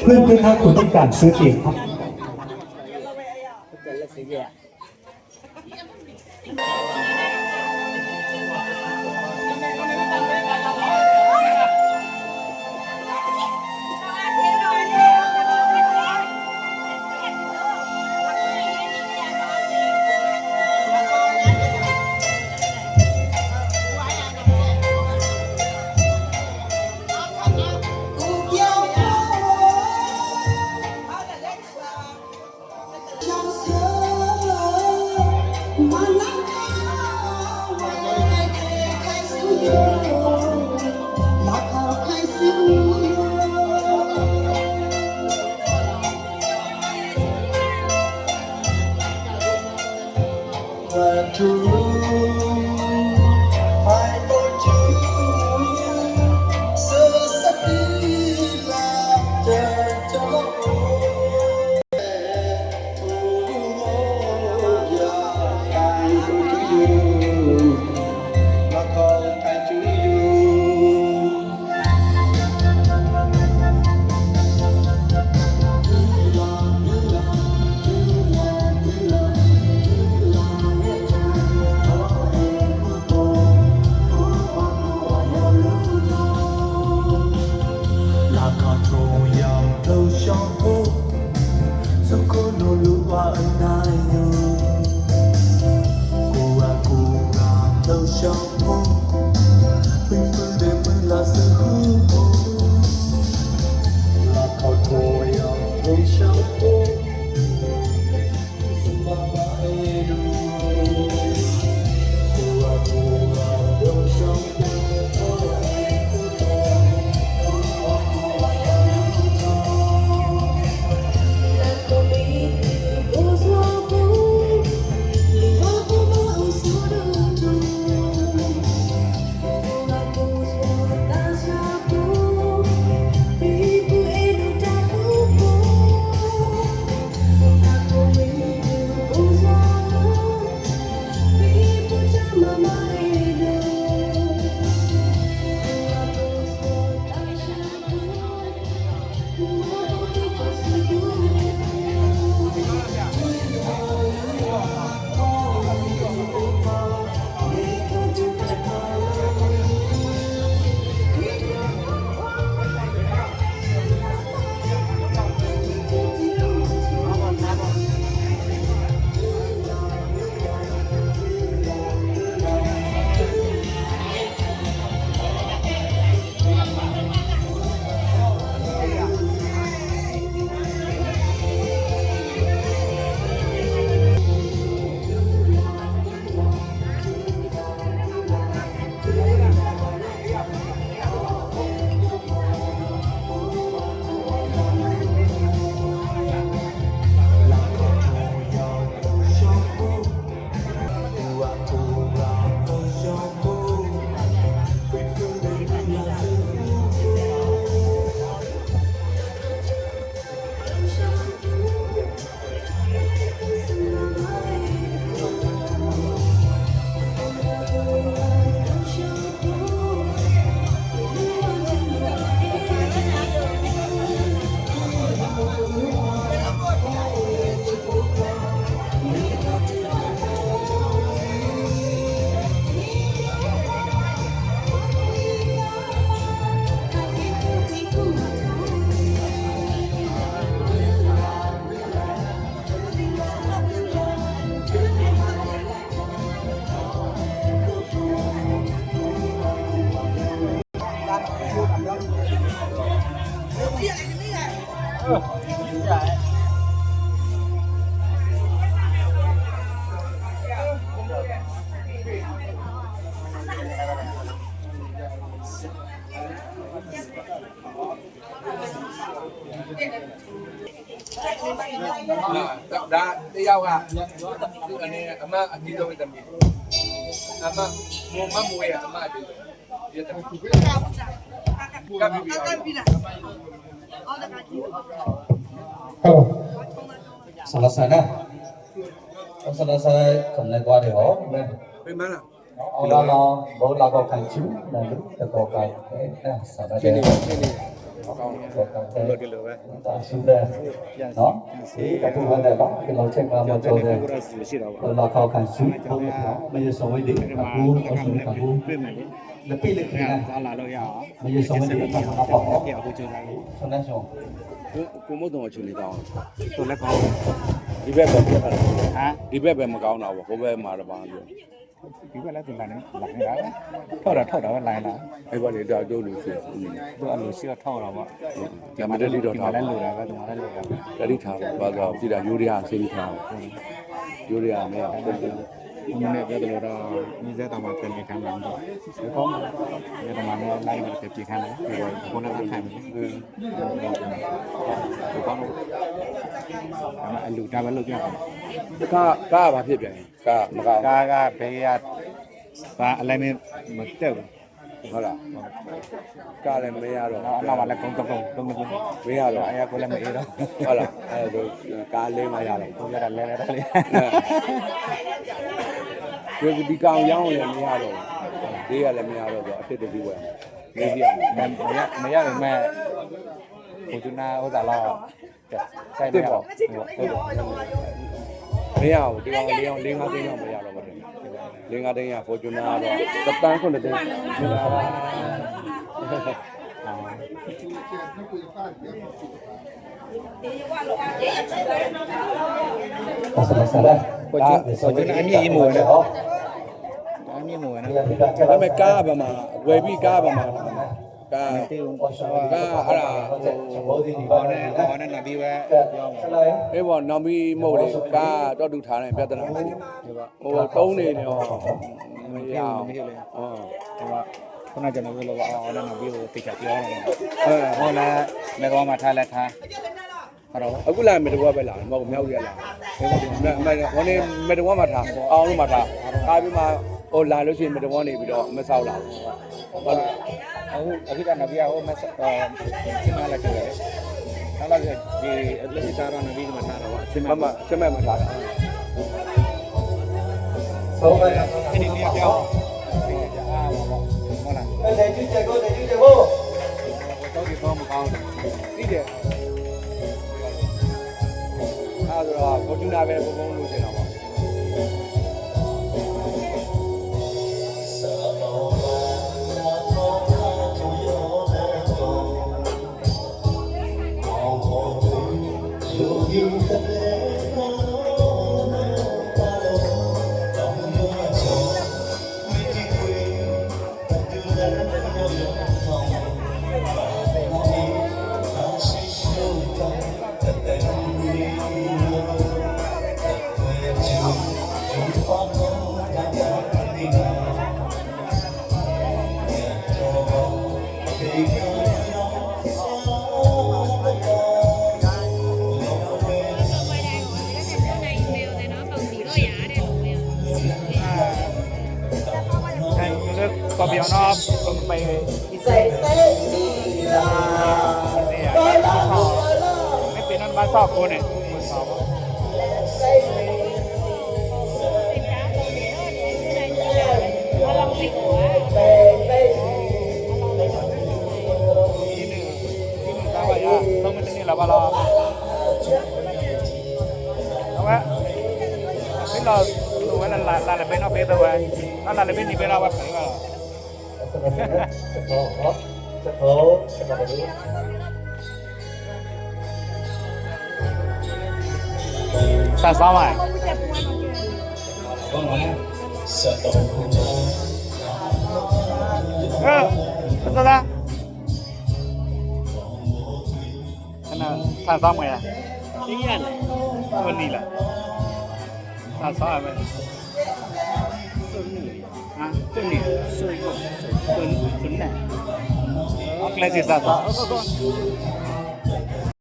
เพื่อนๆถ้าคุณต้องการซื้อเตียงครับ ဒါတရားကသူအနေနဲ့အမအကြီးဆုံးတမီးအမမွေးရအမအကြီးဆုံးဒီတမီးကပ်ပြီးSalasana. Salasa kamne kwade ho. ပြန်မလား Allah bau la ko kan chu na lu ta ko ka sa da. နေကောင်း လို့ဒီလိုပဲ ဒါဆုတဲ့နော်ဒီကပူဝင်တယ်နော်ဒီလိုချက်ကမတော်တယ် ကိုရစီရှိတော့ပါ လာခေါက်ခံဆုဟုတ်နော်မရဆောင်ဝိဒီအခုအဆုကဘူး ပြင်မယ်လေ လက်ပိလက်ခင်း သွားလာလို့ရအောင် မရဆောင်ဝိဒီကမှာပေါ့နော် ပြအခုကျလာလို့ ဆွမ်းနေဆောင် ကိုမို့တော့အချိန်လေးကောင်း သူလည်းကောင်း ဒီဘက်ပဲပြတ်တာ ဟမ် ဒီဘက်ပဲမကောင်းတာပေါ့ဟိုဘက်မှာတော့ဘာပြော ဒီကလည်းသူလာနေလာနေတာပဲထောက်တာပဲလိုင်းလာ အဲ့ဘာလေတော့တို့လို့ရှိ သူအလိုရှိတော့ထောက်တော့ပေါ့ ဒီမှာတက်လီတော့ထား လည်းလိုတာပဲသူလည်းလိုတာပဲ တက်လီထားပါတော့ကြည့်တာယူရီးယားဆေးထားယူရီးယားမရဘူး ဒီနေ့ပြောတယ်တော့ညီစက်တော်မှာပြန်နေခံမှာတော့ဒီကောင်းတယ်ဒီမှာလည်းလိုက်နေတယ်ပြန်ခံတယ်ဒီကောနဲ့ခံတယ်ဒီကောင်းတော့အလူဒါပဲလုပ်ပြအောင် ကားဘာဖြစ်ပြန်ကားမကောင်း ကားကဘေးကဘာအလိုက်မတက်ဘူး ဟုတ်လားကားလည်းမရတော့ အနောက်မှာလည်းကုန်းတုံးတုံး မရတော့ အဲ့ကိုလည်းမအေးတော့ ဟုတ်လားအဲ့ဒါကားလေးမရတော့ ကိုလည်းလဲလဲလေ ဒီကောင်ရောင်းလည်းမရတော့ဒီကလည်းမရတော့ဆိုအဖြစ်တည်းဝယ်နေပြရမယ် မရပါမဲ့ကိုကျနာဥစ္စာတော့ဆိုင်တယ်ပေါ့ မရဘူးဒီကောင်လေးအောင်၄၅သိန်းတော့မရတော့ပါတယ်၄၅သိန်းက Fortuner တော့တပန်း9သိန်းမရပါဆလာဆလာ ကိုကျနာအမြင့်ကြီးမို့နော်အမြင့်မို့နော် ဒါပေမဲ့ကားကဘာမှဝယ်ပြီးကားကဘာမှကား တေး ကားအဲ့ဒါ ဘောဒီဒီပါ ဟော နေ နဲ့ နော် ဟောနဲ့နဘီပဲပြော ဆ မှာ လာ အေးပေါ့နောက်ပြီးမဟုတ်လေကားတော့တူထားတယ်ပြဿနာမရှိ ဒီပါ ဟိုတုံးနေတယ်ဟောမရအောင် မဖြစ်လေ ဟော ဒီပါခုနကကျွန်တော်ပြောလို့အော်နဲ့နဘီကိုတိတ်ချပြောတယ် အဲ ဟောလဲမေကောမှာထားလဲထားဟုတ်တော့ အခုလာမေတ္တဝပဲလာမဟုတ်မြောက်ရလာဟိုနေမေတ္တဝမှာထားအောင်လို့မှာထားကားပြီးမှဟိုလာလို့ရှိရင်မေတ္တဝနေပြီးတော့မဆောက်လာဘူးဟုတ်လား အခုကနဘီကဟိုမစစင်လာကြတယ်ထားလိုက်ဒီလက်ရှိသားတော့နဘီကမှထားတော့ ချင်းမဲ့မှာထားတာ ဆုံးလိုက် ဒီနေ့ပြောင်းဒီကအားပါပေါ့ဟုတ်လား တယ်ကြည့်ကြကိုတယ်ကြည့်ကြကို တော့ဒီတော့မကောင်းဘူး သိတယ်အဲ့ဒါတော့ Fortuner ပဲပုံပုံလို့ထင်တော့ပါကော်ပီနော်ไปใส่เต้ดีล่ะไม่เป็นนั่นมาสอบคนเนี่ยสอบต้องมันนี่แหละว่าเราเอาไว้ให้เราดูว่าเราเป็นเอาไปตัวถ้าเราเป็นนี่เป็นเราว่าไหนว่า sao sao mày sao ra sao sao mày à ý là xuân đi là sao sao mày à xuân đi xuân này hoặc là gì sao